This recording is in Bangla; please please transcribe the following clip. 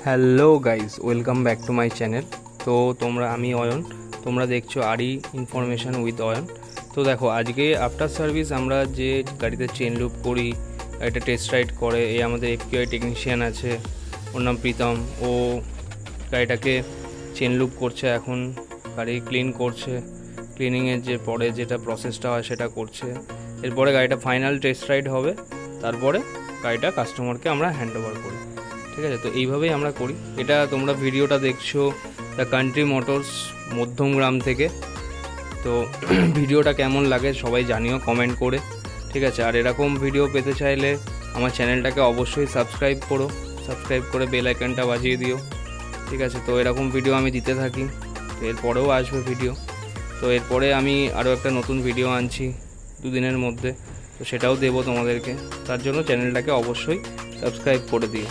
Hello guys, welcome back to my channel. তো আমি অয়ন, তোমরা দেখছো আরই ইনফরমেশান উইথ অয়ন। তো দেখো, আজকে আফটার সার্ভিস আমরা যে গাড়িতে চেন লুপ করি, গাড়িটা টেস্ট রাইড করে, এই আমাদের এফকিআই টেকনিশিয়ান আছে, ওর নাম প্রীতম। ও গাড়িটাকে চেন লুপ করছে, এখন গাড়ি ক্লিন করছে। ক্লিনিংয়ের যে পরে যেটা প্রসেসটা হয় সেটা করছে। এরপরে গাড়িটা ফাইনাল টেস্ট রাইড হবে, তারপরে গাড়িটা কাস্টমারকে আমরা হ্যান্ড ওভার করি। ঠিক আছে, তো এইভাবেই আমরা করি। এটা তোমরা ভিডিওটা দেখছো দ্য কান্ট্রি মোটরস মধ্যমগ্রাম থেকে। তো ভিডিওটা কেমন লাগে সবাই জানিও কমেন্ট করে। ঠিক আছে, আর এরকম ভিডিও পেতে চাইলে আমার চ্যানেলটাকে অবশ্যই সাবস্ক্রাইব করো, সাবস্ক্রাইব করে বেল আইকনটা বাজিয়ে দিও। ঠিক আছে, তো এরকম ভিডিও আমি দিতে থাকি, তো এরপরেও আসবে ভিডিও। তো এরপরে আমি আরও একটা নতুন ভিডিও আনছি দুদিনের মধ্যে, তো সেটাও দেবো তোমাদেরকে। তার জন্য চ্যানেলটাকে অবশ্যই সাবস্ক্রাইব করে দিও।